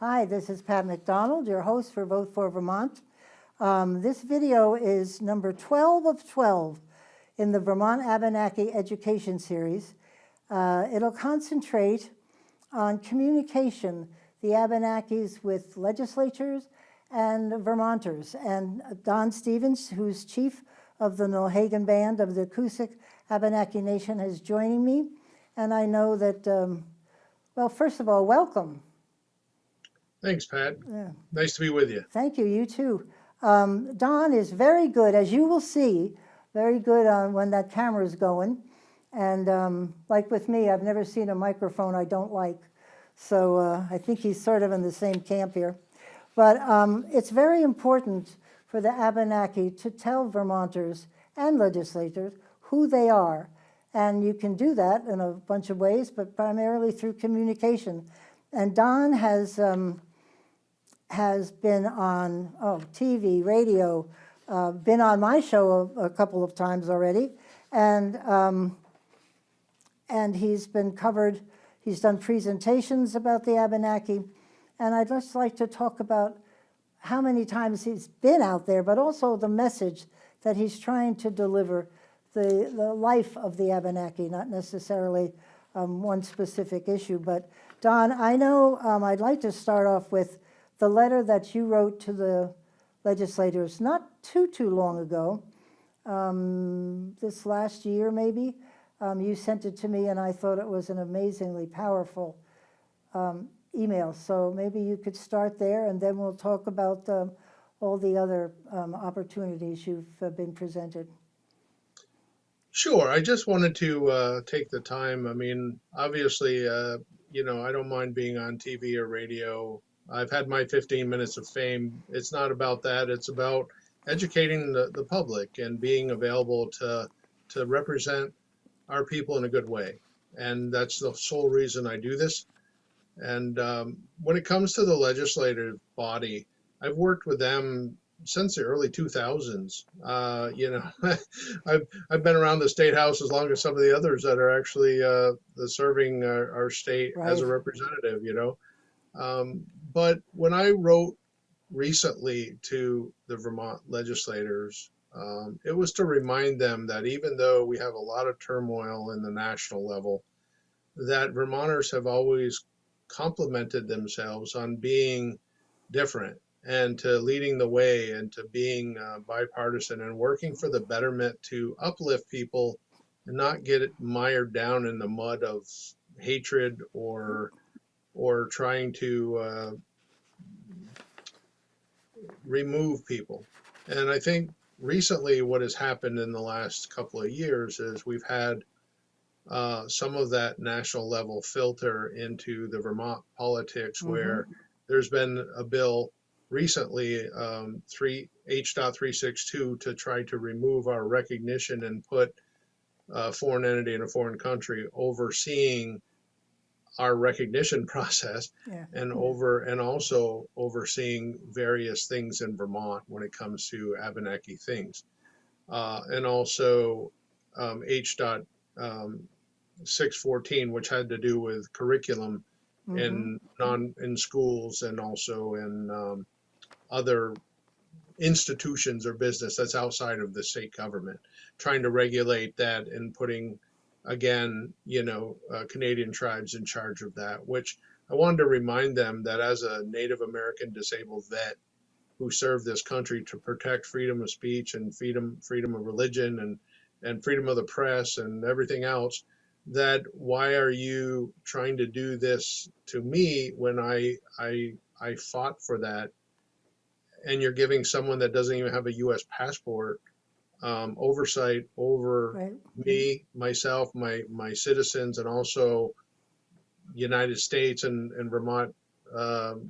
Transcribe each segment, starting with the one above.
Hi, this is Pat McDonald, your host for Vote for Vermont. This video is number 12 of 12 in the Vermont Abenaki Education Series. It'll concentrate on communication, the Abenakis with legislators and Vermonters. And Don Stevens, who's chief of the Nulhegan band of the Coosuk-Abenaki Nation, is joining me. And I know that, well, first of all, welcome. Thanks, Pat. Yeah. Nice to be with you. Thank you. You too. Don is very good, as you will see, very good on when that camera is going. And like with me, I've never seen a microphone I don't like. So I think he's sort of in the same camp here. But it's very important for the Abenaki to tell Vermonters and legislators who they are. And you can do that in a bunch of ways, but primarily through communication. And Don has been on TV, radio, been on my show a couple of times already, and he's been covered. He's done presentations about the Abenaki, and I'd just like to talk about how many times he's been out there, but also the message that he's trying to deliver, the life of the Abenaki, not necessarily one specific issue. But Don, I know I'd like to start off with the letter that you wrote to the legislators not too long ago, this last year maybe. You sent it to me, and I thought it was an amazingly powerful email. So maybe you could start there, and then we'll talk about all the other opportunities you've been presented. Sure. I just wanted to take the time. I mean, obviously, you know, I don't mind being on TV or radio. I've had my 15 minutes of fame. It's not about that. It's about educating the public and being available to represent our people in a good way. And that's the sole reason I do this. And when it comes to the legislative body, I've worked with them since the early 2000s. You know, I've been around the State House as long as some of the others that are actually serving our state as a representative, you know. But when I wrote recently to the Vermont legislators, it was to remind them that even though we have a lot of turmoil in the national level, that Vermonters have always complimented themselves on being different and to leading the way and to being bipartisan and working for the betterment to uplift people and not get it mired down in the mud of hatred or trying to remove people. And I think recently what has happened in the last couple of years is we've had some of that national level filter into the Vermont politics, where there's been a bill recently, H.362, to try to remove our recognition and put a foreign entity in a foreign country overseeing our recognition process, and also overseeing various things in Vermont when it comes to Abenaki things, and also H.614, which had to do with curriculum in schools and also in other institutions or business that's outside of the state government, trying to regulate that and putting, again, you know, Canadian tribes in charge of that, which I wanted to remind them that as a Native American disabled vet who served this country to protect freedom of speech and freedom of religion and freedom of the press and everything else, that why are you trying to do this to me when I fought for that, and you're giving someone that doesn't even have a U.S. passport oversight over me, myself, my citizens, and also United States and Vermont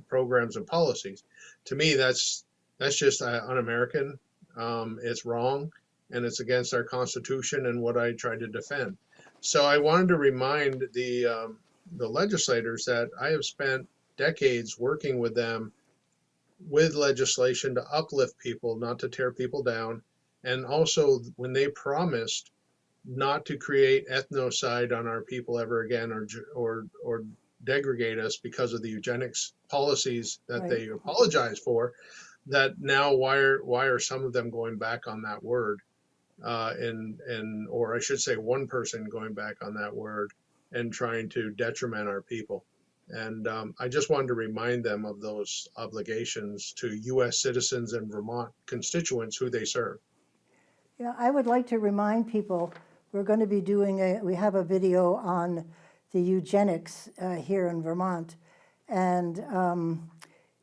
programs and policies. To me, that's just un-American. It's wrong, and it's against our Constitution and what I try to defend. So I wanted to remind the legislators that I have spent decades working with them with legislation to uplift people, not to tear people down. And also when they promised not to create ethnocide on our people ever again, or degradate us because of the eugenics policies that Right. they apologize for, that now why are some of them going back on that word, or I should say one person going back on that word and trying to detriment our people. And I just wanted to remind them of those obligations to U.S. citizens and Vermont constituents who they serve. Yeah, I would like to remind people, we're going to be we have a video on the eugenics here in Vermont, and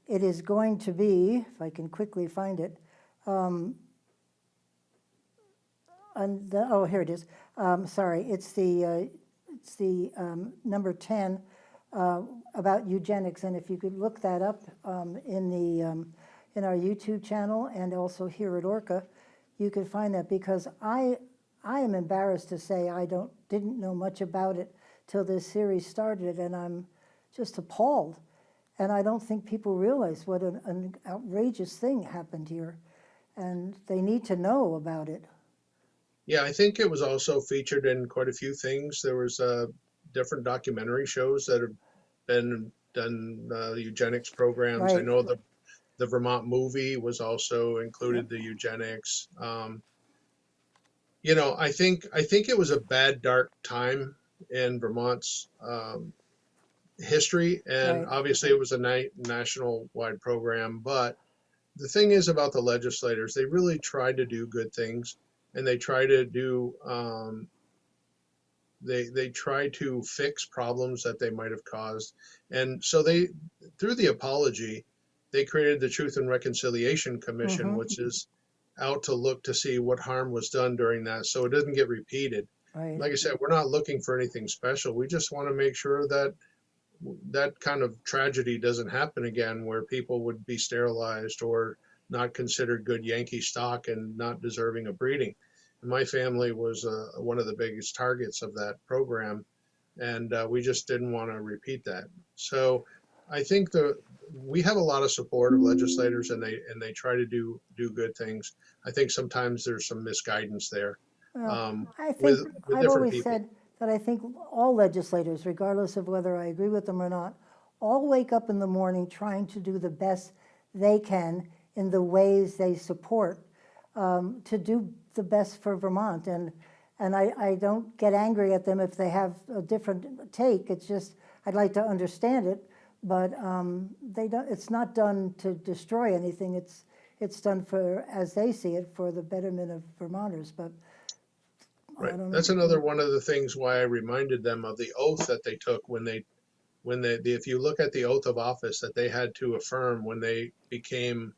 it is going to be, if I can quickly find it, here it is. Sorry, it's the number 10 about eugenics, and if you could look that up in our YouTube channel and also here at ORCA, you could find that, because I am embarrassed to say I didn't know much about it till this series started, and I'm just appalled. And I don't think people realize what an outrageous thing happened here, and they need to know about it. Yeah, I think it was also featured in quite a few things. There was different documentary shows that have been done, eugenics programs. Right. I know the Vermont movie was also included, the eugenics. You know, I think it was a bad, dark time in Vermont's history, and Right. obviously it was a national-wide program. But the thing is about the legislators, they really tried to do good things, and they try to do they try to fix problems that they might have caused. And so they, through the apology, they created the Truth and Reconciliation Commission, which is out to look to see what harm was done during that, so it doesn't get repeated. Right. Like I said, we're not looking for anything special. We just want to make sure that that kind of tragedy doesn't happen again, where people would be sterilized or not considered good Yankee stock and not deserving of breeding. And my family was one of the biggest targets of that program, and we just didn't want to repeat that. So I think we have a lot of support of legislators, and they try to do good things. I think sometimes there's some misguidance there. Well, I think with I've different always people. said that I think all legislators, regardless of whether I agree with them or not, all wake up in the morning trying to do the best they can in the ways they support, to do the best for Vermont. And I don't get angry at them if they have a different take. It's just I'd like to understand it, but it's not done to destroy anything. It's done for, as they see it, for the betterment of Vermonters. But Right. I don't know. That's another one of the things why I reminded them of the oath that they took when they if you look at the oath of office that they had to affirm when they became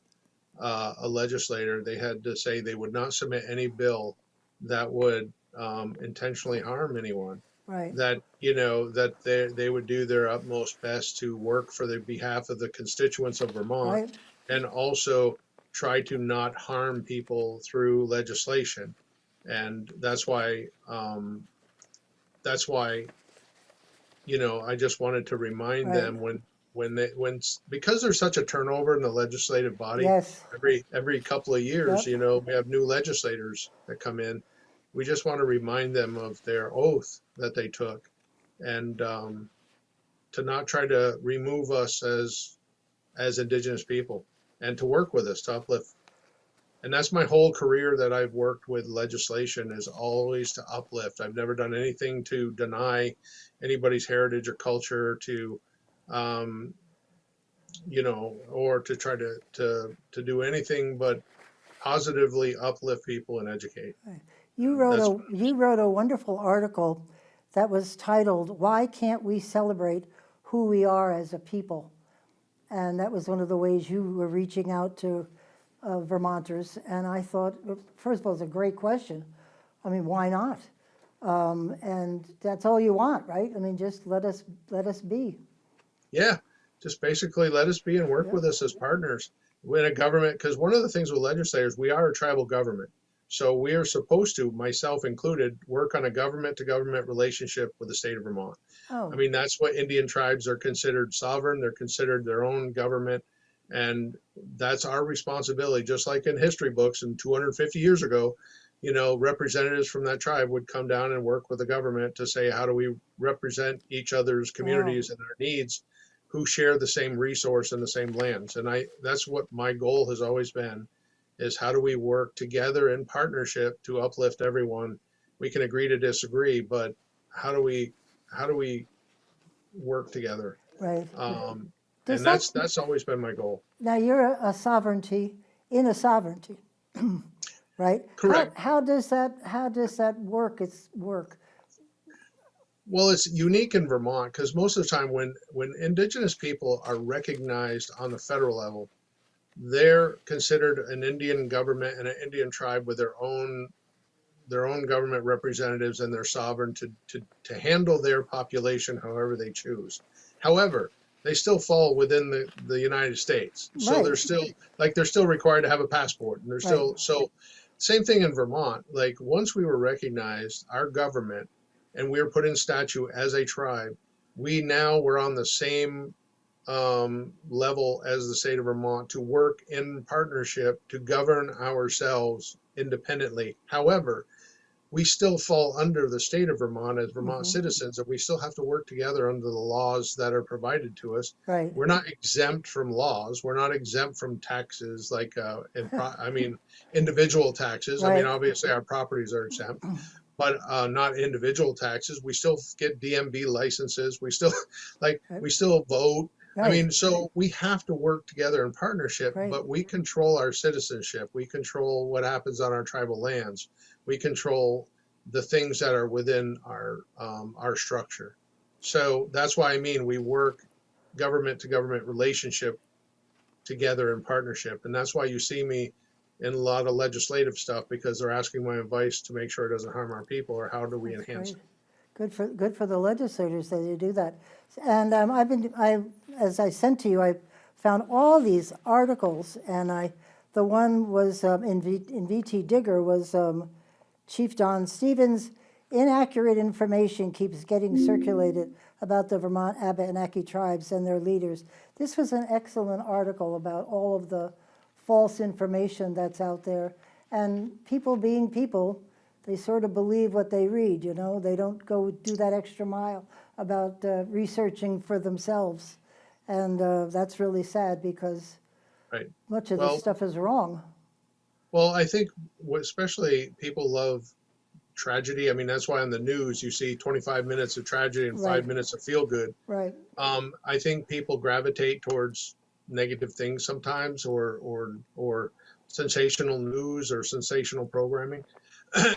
a legislator, they had to say they would not submit any bill that would intentionally harm anyone. Right. That, you know, that they would do their utmost best to work for the behalf of the constituents of Vermont, Right. and also try to not harm people through legislation. And that's why, you know, I just wanted to remind Right. them because there's such a turnover in the legislative body. Yes. Every couple of years, Yep. you know, we have new legislators that come in. We just want to remind them of their oath that they took, and to not try to remove us as Indigenous people, and to work with us to uplift. And that's my whole career that I've worked with legislation, is always to uplift. I've never done anything to deny anybody's heritage or culture, to, you know, or to try to do anything but positively uplift people and educate. You wrote a wonderful article that was titled, "Why Can't We Celebrate Who We Are as a People?" And that was one of the ways you were reaching out to Vermonters. And I thought, first of all, it's a great question. I mean, why not? And that's all you want, right? I mean, just let us be. Yeah, just basically let us be and work with us as partners in a government. Because one of the things with legislators, we are a tribal government. So we are supposed to, myself included, work on a government-to-government relationship with the state of Vermont. Oh. I mean, that's what Indian tribes are considered sovereign. They're considered their own government. And that's our responsibility. Just like in history books and 250 years ago, representatives from that tribe would come down and work with the government to say, how do we represent each other's communities and their needs, who share the same resource and the same lands. And that's what my goal has always been, is how do we work together in partnership to uplift everyone? We can agree to disagree, but how do we work together? Right. And Does that's always been my goal. Now you're a sovereignty in a sovereignty, right? Correct. How does that work? Well, it's unique in Vermont because most of the time when Indigenous people are recognized on the federal level, they're considered an Indian government and an Indian tribe with their own government representatives, and they're sovereign to handle their population however they choose. However, they still fall within the United States. So Right. they're still required to have a passport, and they're still, Right. so same thing in Vermont. Like, once we were recognized, our government, and we were put in statute as a tribe, we're on the same level as the state of Vermont to work in partnership to govern ourselves independently. However, we still fall under the state of Vermont as Vermont citizens, and we still have to work together under the laws that are provided to us. Right. We're not exempt from laws. We're not exempt from taxes, like individual taxes. Right. I mean, obviously our properties are exempt, but not individual taxes. We still get DMV licenses. We still we still vote. Right. I mean, so we have to work together in partnership, Right. but we control our citizenship. We control what happens on our tribal lands. We control the things that are within our structure. So that's why we work government to government relationship together in partnership. And that's why you see me in a lot of legislative stuff, because they're asking my advice to make sure it doesn't harm our people, or how do we enhance it. Good for the legislators that they do that. And as I sent to you, I found all these articles, and the one was in VT Digger was Chief Don Stevens. Inaccurate information keeps getting circulated about the Vermont Abenaki tribes and their leaders. This was an excellent article about all of the false information that's out there. And people being people, they sort of believe what they read, They don't go do that extra mile about researching for themselves. And that's really sad, because much of this stuff is wrong. Well, I think especially people love tragedy. I mean, that's why on the news you see 25 minutes of tragedy and 5 minutes of feel good. Right. I think people gravitate towards negative things sometimes, or sensational news or sensational programming.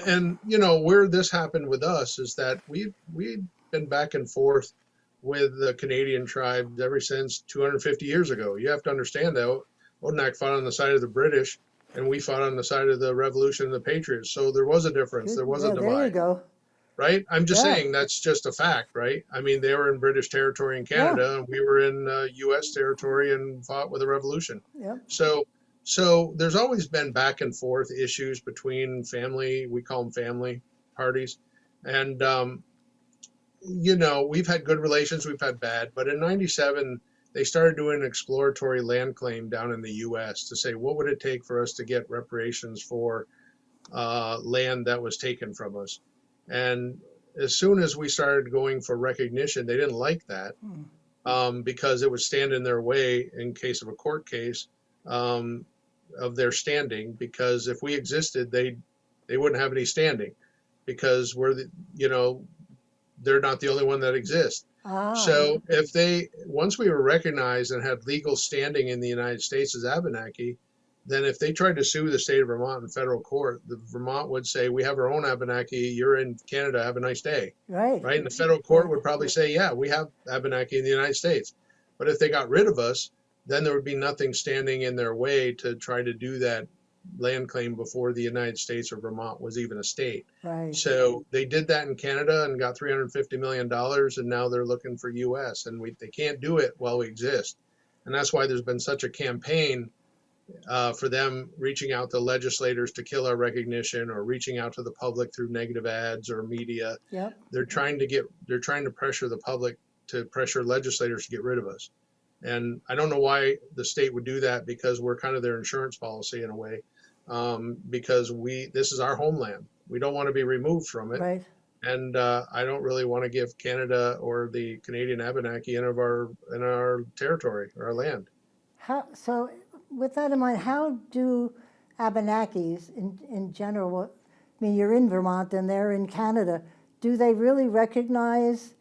And where this happened with us is that we've been back and forth with the Canadian tribes ever since 250 years ago. You have to understand that Odanak fought on the side of the British, and we fought on the side of the Revolution and the Patriots. So there was a difference. There was a divide. There you go. Right? I'm just saying that's just a fact, right? I mean, they were in British territory in Canada, and we were in U.S. territory and fought with the Revolution. Yep. So there's always been back and forth issues between family, we call them family parties. And, we've had good relations, we've had bad. But in 97, they started doing an exploratory land claim down in the U.S. to say, what would it take for us to get reparations for land that was taken from us? And as soon as we started going for recognition, they didn't like that, because it would stand in their way in case of a court case of their standing. Because if we existed, they wouldn't have any standing, because they're not the only one that exists. So once we were recognized and had legal standing in the United States as Abenaki, then if they tried to sue the state of Vermont in federal court, the Vermont would say, we have our own Abenaki, you're in Canada, have a nice day. Right. And the federal court would probably say, yeah, we have Abenaki in the United States. But if they got rid of us, then there would be nothing standing in their way to try to do that land claim before the United States or Vermont was even a state. Right. So they did that in Canada and got $350 million, and now they're looking for U.S. And they can't do it while we exist. And that's why there's been such a campaign for them reaching out to legislators to kill our recognition, or reaching out to the public through negative ads or media. Yep. They're trying to pressure the public, to pressure legislators to get rid of us. And I don't know why the state would do that, because we're kind of their insurance policy in a way. because this is our homeland. We don't want to be removed from it. Right. And I don't really want to give Canada or the Canadian Abenaki in our territory, our land. So with that in mind, how do Abenakis in general, I mean, you're in Vermont and they're in Canada, do they really recognize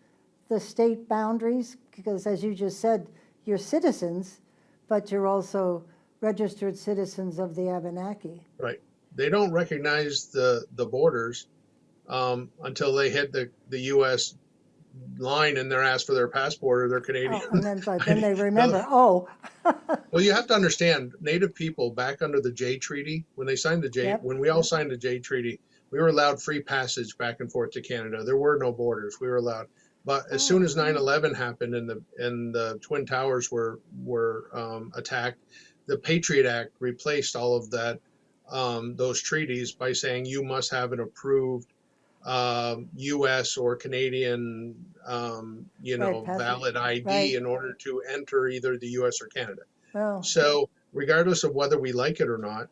the state boundaries? Because as you just said, you're citizens, but you're also registered citizens of the Abenaki. Right. They don't recognize the borders until they hit the U.S. line and they're asked for their passport or their Canadian. Oh, and then they remember, oh. Well, you have to understand, Native people back under the Jay Treaty, when they signed the Jay, Yep. when we all signed the Jay Treaty, we were allowed free passage back and forth to Canada. There were no borders. We were allowed. But as soon as 9/11 happened and the Twin Towers were attacked, the Patriot Act replaced all of that, those treaties by saying you must have an approved U.S. or Canadian, Right, valid ID right. in order to enter either the U.S. or Canada. Well, So regardless of whether we like it or not,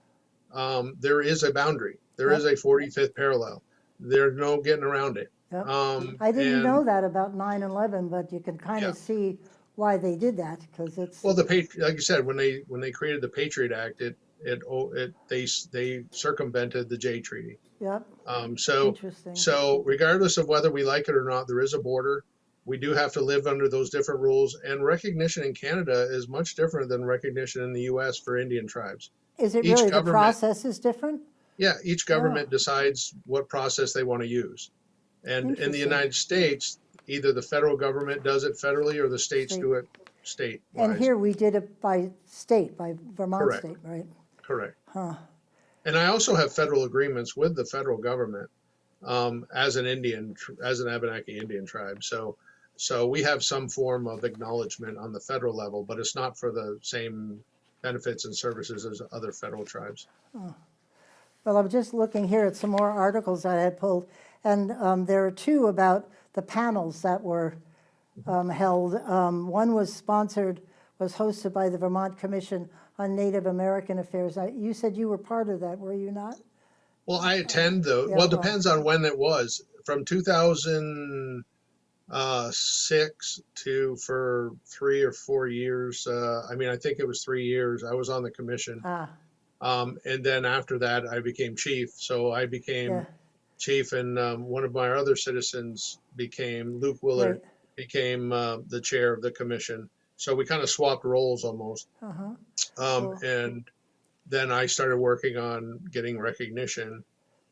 there is a boundary. There is a 45th parallel. There's no getting around it. yep. Um, I didn't and- know that about 9/11, but you can kind Yeah. of see why they did that, because it's, Well, like you said, when they created the Patriot Act, they circumvented the Jay Treaty. yep, So interesting. regardless of whether we like it or not, there is a border. We do have to live under those different rules, and recognition in Canada is much different than recognition in the U.S. for Indian tribes. Is it each really, the government- process is different? Yeah, each government decides what process they want to use. And in the Interesting. United States, either the federal government does it federally or the states State. do it state. And here we did it by state, by Vermont Correct. state, right? Correct. Huh. And I also have federal agreements with the federal government as an Abenaki Indian tribe. So we have some form of acknowledgement on the federal level, but it's not for the same benefits and services as other federal tribes. Well, I'm just looking here at some more articles I had pulled, and there are two about the panels that were held. One was hosted by the Vermont Commission on Native American Affairs. You said you were part of that, were you not? Well, I attend though. Yeah, Well, it well- depends on when it was. From 2006 to for 3 or 4 years. I think it was 3 years. I was on the commission. Ah, And then after that, I became chief. So I became yeah, chief, and one of my other citizens Luke Willard, right. became the chair of the commission. So we kind of swapped roles almost. Uh-huh. Cool. And then I started working on getting recognition,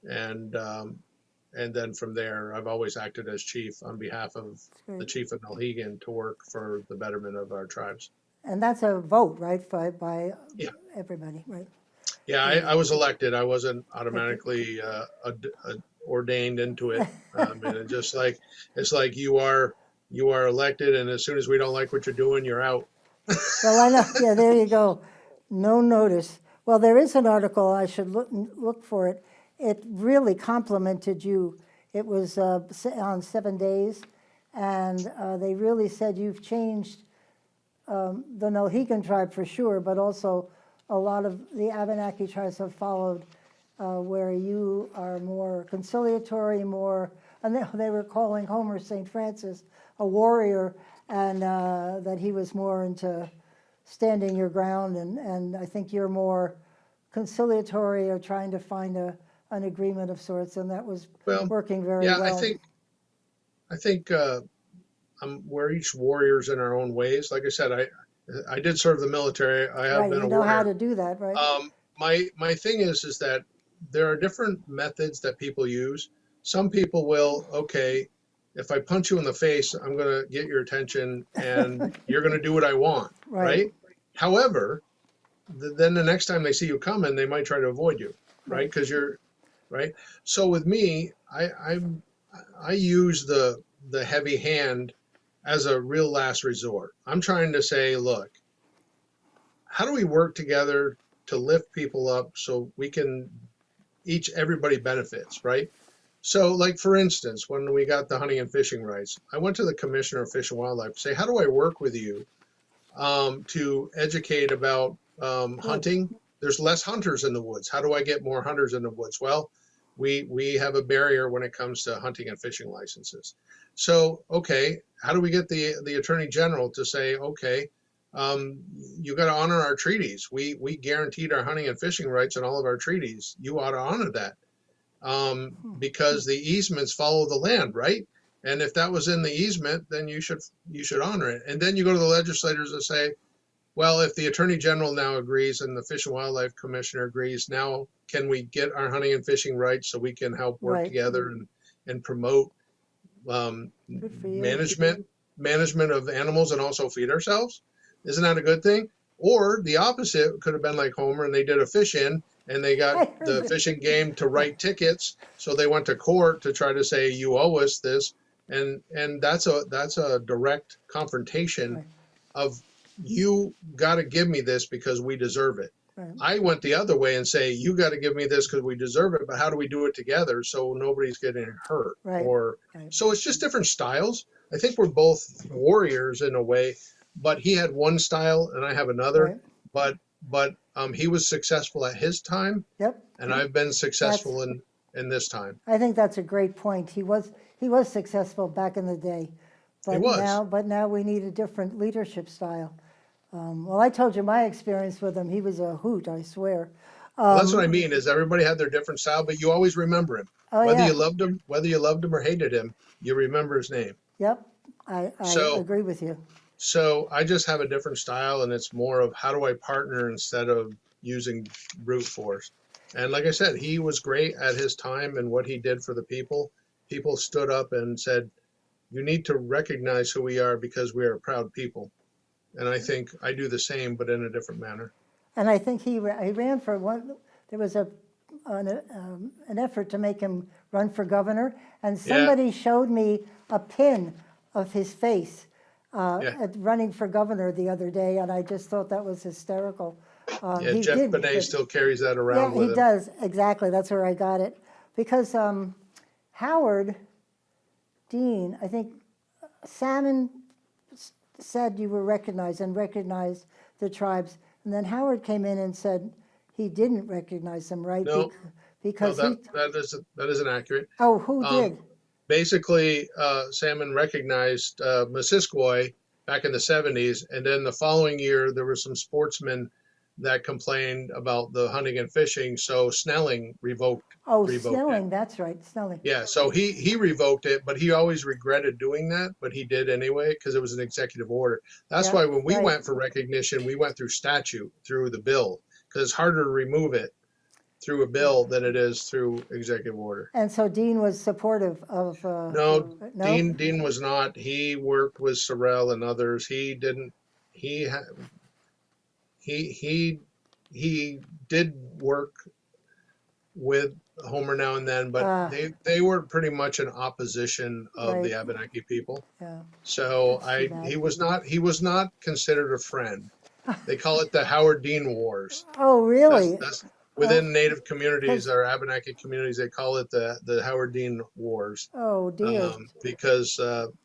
and then from there, I've always acted as chief on behalf of the Great. chief of Nulhegan to work for the betterment of our tribes. And that's a vote, right, by Yeah. everybody, right? Yeah, I was elected. I wasn't automatically ordained into it. And it's like you are elected, and as soon as we don't like what you're doing, you're out. Well, I know, yeah, there you go. No notice. Well, there is an article, I should look for it. It really complimented you. It was on 7 days, and they really said you've changed the Nulhegan tribe for sure, but also a lot of the Abenaki tribes have followed where you are more conciliatory, and they were calling Homer St. Francis a warrior, and that he was more into standing your ground, and I think you're more conciliatory or trying to find an agreement of sorts, and that was working very well. I think we're each warriors in our own ways. Like I said, I did serve the military. I have Right, been you a know warrior. how to do that, right? My thing is that there are different methods that people use. Some people will, okay, if I punch you in the face, I'm going to get your attention and you're going to do what I want, right? However, then the next time they see you coming, they might try to avoid you, right? Because you're, right? So with me, I use the heavy hand as a real last resort. I'm trying to say, look, how do we work together to lift people up so we can everybody benefits, right? So like, for instance, when we got the hunting and fishing rights, I went to the Commissioner of Fish and Wildlife to say, how do I work with you to educate about hunting there's less hunters in the woods. How do I get more hunters in the woods? Well, we have a barrier when it comes to hunting and fishing licenses. So, okay, how do we get the Attorney General to say, okay, you got to honor our treaties. We guaranteed our hunting and fishing rights in all of our treaties. You ought to honor that, because the easements follow the land, right? And if that was in the easement, then you should honor it. And then you go to the legislators and say, well, if the Attorney General now agrees and the Fish and Wildlife Commissioner agrees, now can we get our hunting and fishing rights so we can help work Right. together and promote Good for you. management of animals and also feed ourselves? Isn't that a good thing? Or the opposite could have been like Homer, and they did a fish in and they I got heard the that. fishing game to write tickets, so they went to court to try to say you owe us this, and that's a direct confrontation Right. of, you got to give me this because we deserve it. Right. I went the other way and say, you got to give me this because we deserve it, but how do we do it together so nobody's getting hurt? Right. Or Right. so it's just different styles. I think we're both warriors in a way, but he had one style and I have another. Right. But he was successful at his time, Yep. and I've been successful in this time. I think that's a great point. He was successful back in the day, but He was. now we need a different leadership style. Well, I told you my experience with him. He was a hoot, I swear. That's what I mean, is everybody had their different style, but you always remember him. Oh, whether yeah. you loved him or hated him, you remember his name. Yep, I So- agree with you. So I just have a different style, and it's more of how do I partner instead of using brute force. And like I said, he was great at his time and what he did for the people. People stood up and said, you need to recognize who we are because we are a proud people. And I think I do the same, but in a different manner. And I think he ran for one. There was an effort to make him run for governor, and somebody showed me a pin of his face at running for governor the other day, and I just thought that was hysterical. He Jeff did, Benet but- still carries that around Yeah, with he him. does, exactly, that's where I got it. Because Howard Dean, I think Salmon said you were recognized and recognized the tribes, and then Howard came in and said he didn't recognize them, right? No. Because No, he, that isn't accurate. oh, who did? Basically, Salmon recognized Missisquoi back in the 70s, and then the following year there were some sportsmen that complained about the hunting and fishing, so Snelling revoked Snelling, it. that's right, Snelling. Yeah, so he revoked it, but he always regretted doing that, but he did anyway because it was an executive order. That's Yeah, why when we right. went for recognition, we went through statute, through the bill, because it's harder to remove it through a bill than it is through executive order. And so Dean was supportive of, No, Dean was not. He worked with Sorrell and others. He didn't. He did work with Homer now and then, but they were pretty much in opposition of Right. the Abenaki people. Yeah. So That's too bad. he was not considered a friend. They call it the Howard Dean Wars. Oh, really? That's within Native communities or Abenaki communities. They call it the Howard Dean Wars. Oh, dear. Because him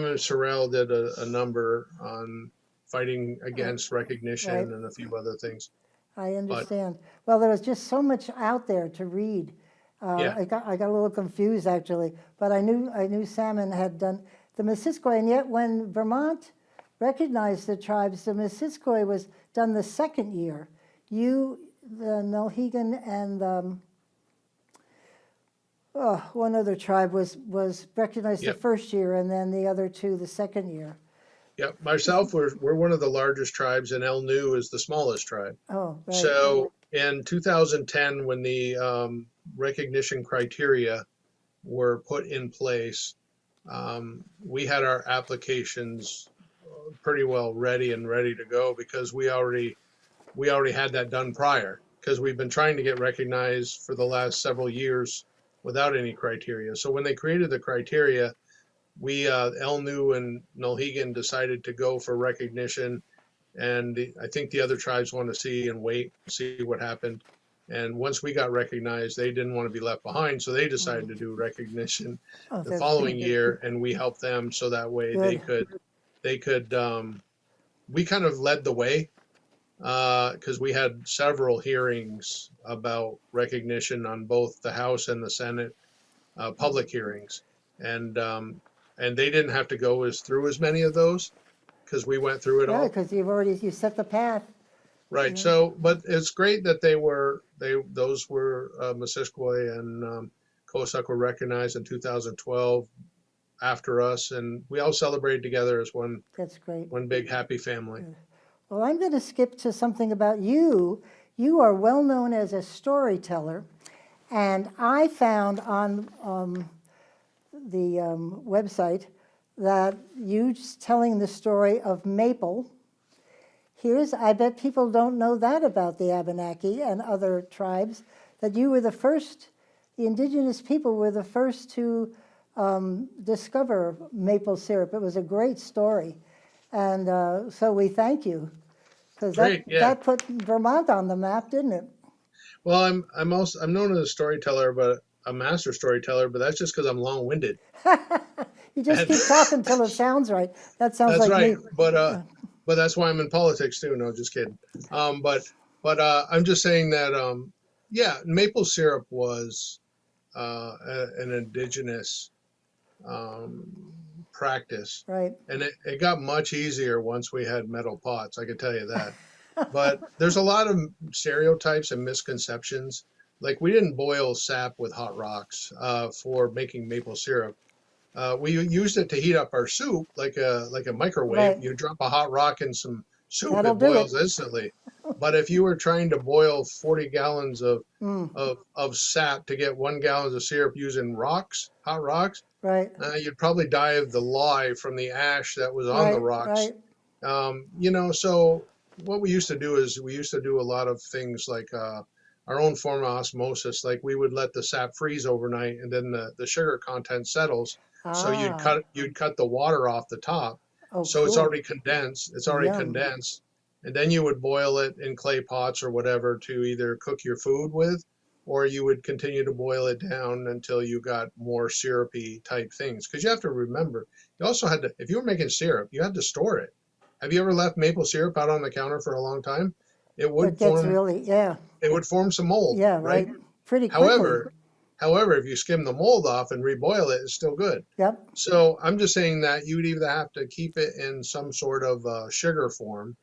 and Sorrell did a number on fighling against recognition Right. and a few other things. I understand. Well, there was just so much out there to read. Yeah. I got a little confused actually, but I knew Salmon had done the Missisquoi, and yet when Vermont recognized the tribes, the Missisquoi was done the second year. You, the Nulhegan, and one other tribe was recognized the Yep. first year, and then the other two the second year. Yeah, myself, we're one of the largest tribes, and El Nu is the smallest tribe. Oh, right. So in 2010, when the recognition criteria were put in place, we had our applications pretty well ready to go because we already had that done prior, because we've been trying to get recognized for the last several years without any criteria. So when they created the criteria, we El Nu and Nulhegan decided to go for recognition, and I think the other tribes want to see what happened. And once we got recognized, they didn't want to be left behind, so they decided to do recognition Oh, the that's following good. year, and we helped them so that way Good. they could we kind of led the way because we had several hearings about recognition on both the House and the Senate, public hearings, and they didn't have to go through as many of those because we went through it Yeah, all. because you set the path. Right. Yeah. So, but it's great that those were Missisquoi and Coosuk were recognized in 2012 after us, and we all celebrated together as That's great. one big happy family. Well, I'm going to skip to something about you. You are well known as a storyteller, and I found on the website that you telling the story of Maple. I bet people don't know that about the Abenaki and other tribes, that you were the Indigenous people were the first to discover maple syrup. It was a great story. And so we thank you, because that put Vermont on the map, didn't it? Well, I'm known as a storyteller, but a master storyteller, but that's just because I'm long-winded. You just keep talking till it sounds right. That sounds That's like right. me. But that's why I'm in politics too. No, just kidding. But I'm just saying that yeah, maple syrup was an indigenous practice, Right. and it got much easier once we had metal pots. I can tell you that. But there's a lot of stereotypes and misconceptions. Like, we didn't boil sap with hot rocks for making maple syrup. We used it to heat up our soup like a microwave. Right. You drop a hot rock in some soup, That'll it do boils it. instantly. But if you were trying to boil 40 gallons of sap to get 1 gallon of syrup using hot rocks, Right. you'd probably die of the lye from the ash that was on the rocks. Right. So what we used to do is we used to do a lot of things like our own form of osmosis. Like, we would let the sap freeze overnight, and then the sugar content settles. So you'd cut the water off the top. Oh, So it's cool. already condensed. Yum. And then you would boil it in clay pots or whatever to either cook your food with, or you would continue to boil it down until you got more syrupy type things. Because you have to remember, you also had to, if you were making syrup, you had to store it. Have you ever left maple syrup out on the counter for a long time? It would form some mold. Yeah, right. Pretty quickly. However, if you skim the mold off and reboil it, it's still good. Yep. So I'm just saying that you would either have to keep it in some sort of sugar form,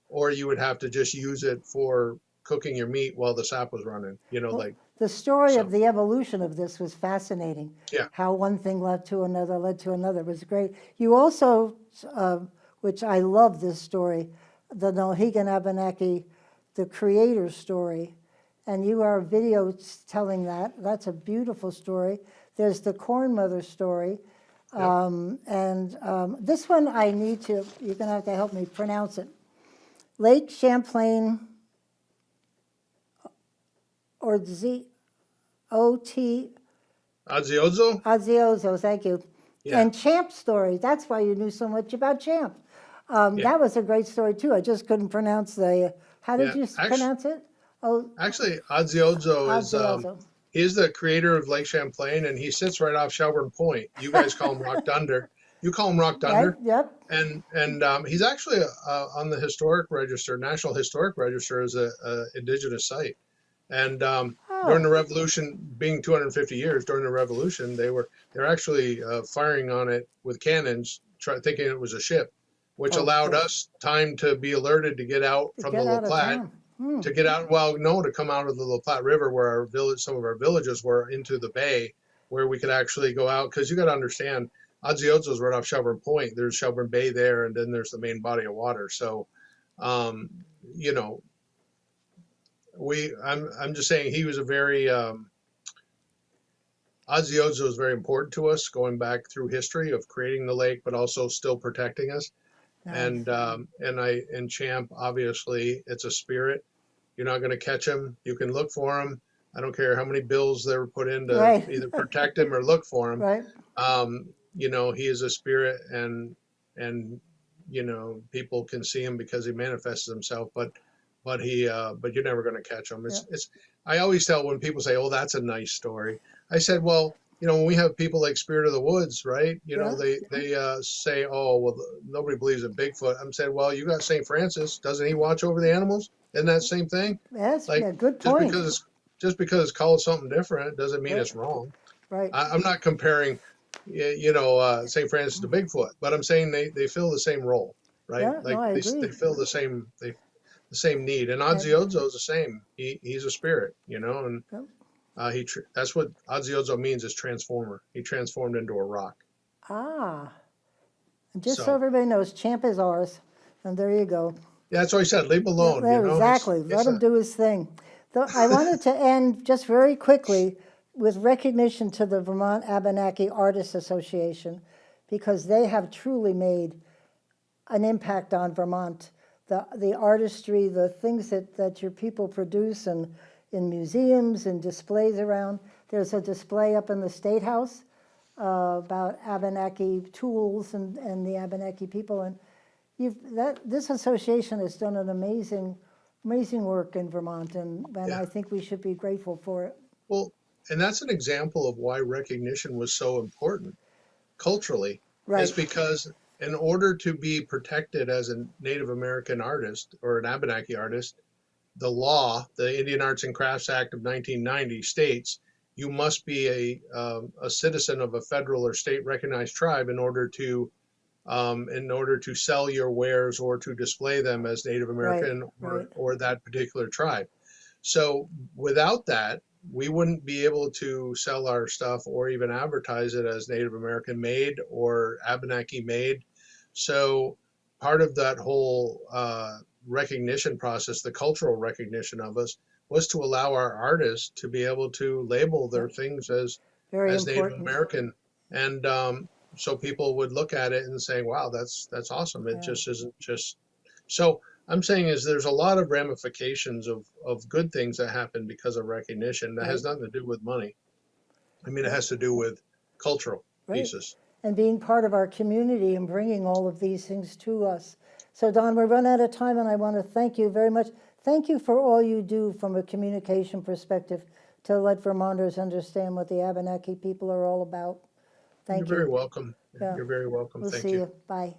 or you would have to just use it for cooking your meat while the sap was running. The story of the evolution of this was fascinating. Yeah. How one thing led to another. It was great. You also, which I love this story, the Nulhegan Abenaki, the creator's story, and you are video telling that. That's a beautiful story. There's the Corn Mother story. This one you're going to have to help me pronounce it. Lake Champlain, or O-T. Aziozo, thank you. Yeah. And Champ story. That's why you knew so much about Champ. That was a great story too. I just couldn't pronounce how did you pronounce it? Actually, Aziozo is the creator of Lake Champlain, and he sits right off Shelburne Point. You guys call him Rock Dunder. You call him Rock Dunder. Right, yep. And he's actually on the historic register, National Historic Register, as a indigenous site. And during the Revolution, being 250 years during the Revolution, they're actually firing on it with cannons, thinking it was a ship, which allowed us time to be alerted to get out from the La Platte. To get out, to come out of the La Platte River, where some of our villages were, into the bay, where we could actually go out. Because you got to understand, Aziozo is right off Shelburne Point. There's Shelburne Bay there, and then there's the main body of water. So, I'm just saying he was a very Aziozo is very important to us, going back through history of creating the lake, but also still protecting us. Nice. And Champ, obviously, it's a spirit. You're not going to catch him. You can look for him. I don't care how many bills they were put in to either protect him or look for him. Right. He is a spirit, and people can see him because he manifests himself. But you're never going to catch him. I always tell when people say, "Oh, that's a nice story," I said, "Well, when we have people like Spirit of the Woods, right? Yeah. They say, oh, well, nobody believes in Bigfoot. I'm saying, well, you got St. Francis. Doesn't he watch over the animals? Isn't that the same thing? That's Like a good just point. because it's just because it's called something different doesn't mean Right. it's wrong. Right. I'm not comparing, St. Francis to Bigfoot, but I'm saying they fill the same role, right? Yeah, no, Like I they agree. fill the same need. And And, Odziozo is the same. He's a spirit, and yeah. that's what Odziozo means is transformer. He transformed into a rock. Ah, and just so So everybody knows, Champ is ours, and there you go. yeah, that's what I said. Leave him Yeah, alone. there, exactly. Let him do his thing. Though I wanted to end just very quickly with recognition to the Vermont Abenaki Artists Association, because they have truly made an impact on Vermont. The artistry, the things that your people produce and in museums and displays around. There's a display up in the State House about Abenaki tools and the Abenaki people. And this association has done an amazing work in Vermont, and Yeah. I think we should be grateful for it. Well, and that's an example of why recognition was so important culturally. Right. Is because in order to be protected as a Native American artist or an Abenaki artist, the law, the Indian Arts and Crafts Act of 1990 states you must be a citizen of a federal or state recognized tribe in order to sell your wares or to display them as Native American Right. or that particular tribe. So without that, we wouldn't be able to sell our stuff or even advertise it as Native American made or Abenaki made. So part of that whole recognition process, the cultural recognition of us, was to allow our artists to be able to label their things Very as Native important. American, and so people would look at it and say, "Wow, that's awesome." It just isn't just so. I'm saying is there's a lot of ramifications of good things that happen because of recognition that has nothing to do with money. I mean, it has to do with cultural pieces. And being part of our community and bringing all of these things to us. So Don, we've run out of time, and I want to thank you very much. Thank you for all you do from a communication perspective to let Vermonters understand what the Abenaki people are all about. Thank you. You're very welcome. Yeah. You're very welcome. We'll Thank see you. you. Bye.